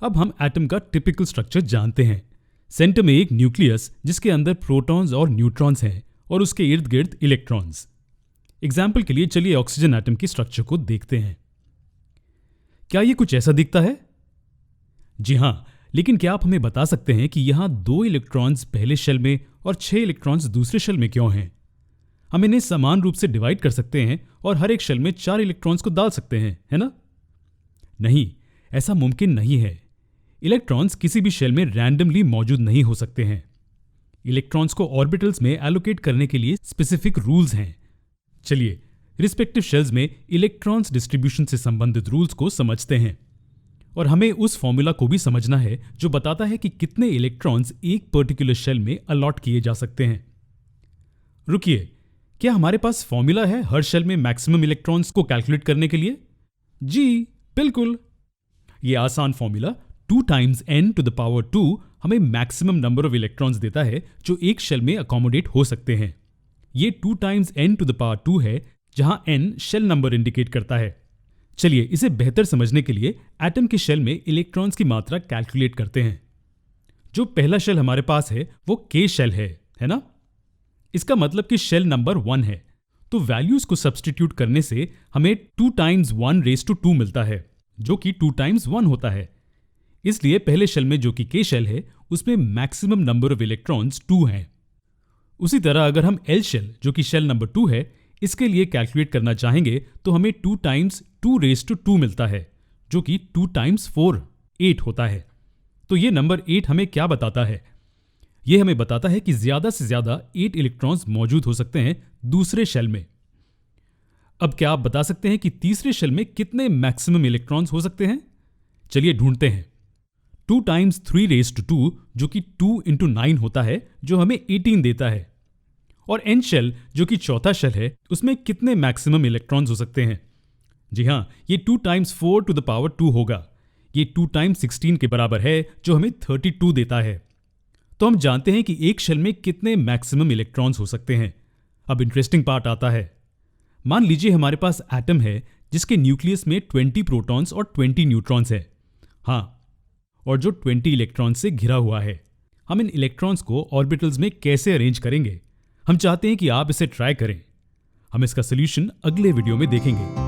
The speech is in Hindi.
अब हम एटम का टिपिकल स्ट्रक्चर जानते हैं। सेंटर में एक न्यूक्लियस जिसके अंदर प्रोटॉन्स और न्यूट्रॉन्स हैं और उसके इर्द गिर्द इलेक्ट्रॉन्स। एग्जाम्पल के लिए चलिए ऑक्सीजन एटम की स्ट्रक्चर को देखते हैं। क्या ये कुछ ऐसा दिखता है? जी हां, लेकिन क्या आप हमें बता सकते हैं कि यहां 2 इलेक्ट्रॉन्स पहले शेल में और 6 इलेक्ट्रॉन्स दूसरे शेल में क्यों हैं? हम इन्हें समान रूप से डिवाइड कर सकते हैं और हर एक शेल में 4 इलेक्ट्रॉन्स को डाल सकते हैं, है ना? नहीं, ऐसा मुमकिन नहीं है। इलेक्ट्रॉन्स किसी भी शेल में रैंडमली मौजूद नहीं हो सकते हैं। इलेक्ट्रॉन्स को ऑर्बिटल्स में एलोकेट करने के लिए स्पेसिफिक रूल्स हैं। चलिए रिस्पेक्टिव शेल्स में इलेक्ट्रॉन्स डिस्ट्रीब्यूशन से संबंधित रूल्स को समझते हैं और हमें उस फॉर्मूला को भी समझना है जो बताता है कि कितने इलेक्ट्रॉन्स एक पर्टिकुलर शेल में अलॉट किए जा सकते हैं। रुकिए, क्या हमारे पास फॉर्मूला है हर शेल में मैक्सिमम इलेक्ट्रॉन्स को कैलकुलेट करने के लिए? जी बिल्कुल। यह आसान formula 2 times n to the power 2 हमें मैक्सिमम नंबर ऑफ इलेक्ट्रॉन्स देता है जो एक शेल में अकोमोडेट हो सकते हैं। ये 2 times n to the power 2 है, जहां n शेल नंबर इंडिकेट करता है। चलिए इसे बेहतर समझने के लिए एटम के शेल में इलेक्ट्रॉन्स की मात्रा कैलकुलेट करते हैं। जो पहला शेल हमारे पास है वो K शेल है ना? इसका मतलब कि शेल नंबर 1 है, तो वैल्यूज को सब्स्टिट्यूट करने से हमें 2 times 1 raised to 2 मिलता है, जो कि 2 times 1 होता है। इसलिए पहले शेल में जो कि K शेल है उसमें मैक्सिमम नंबर ऑफ इलेक्ट्रॉन्स 2 हैं। उसी तरह अगर हम L शेल जो कि शेल नंबर 2 है इसके लिए कैलकुलेट करना चाहेंगे तो हमें 2 times 2 raised to 2 मिलता है, जो कि 2 times 4 8 होता है। तो ये नंबर 8 हमें क्या बताता है? यह हमें बताता है कि ज्यादा से ज्यादा 8 इलेक्ट्रॉन्स मौजूद हो सकते हैं दूसरे शेल में। अब क्या आप बता सकते हैं कि तीसरे शेल में कितने मैक्सिमम इलेक्ट्रॉन्स हो सकते हैं? चलिए ढूंढते हैं। 2 times 3 raised to 2 जो कि 2 into 9 होता है, जो हमें 18 देता है। और n शेल जो कि चौथा शेल है उसमें कितने मैक्सिमम इलेक्ट्रॉन्स हो सकते हैं? जी हां, ये 2 times 4 to the power 2 होगा। ये 2 times 16 के बराबर है, जो हमें 32 देता है। तो हम जानते हैं कि एक शेल में कितने मैक्सिमम इलेक्ट्रॉन्स हो सकते हैं। अब इंटरेस्टिंग पार्ट आता है। मान लीजिए हमारे पास एटम है जिसके न्यूक्लियस में 20 प्रोटॉन्स और 20 न्यूट्रॉन्स है। हाँ, और जो 20 इलेक्ट्रॉन्स से घिरा हुआ है। हम इन इलेक्ट्रॉन्स को ऑर्बिटल्स में कैसे अरेंज करेंगे? हम चाहते हैं कि आप इसे ट्राई करें। हम इसका सॉल्यूशन अगले वीडियो में देखेंगे।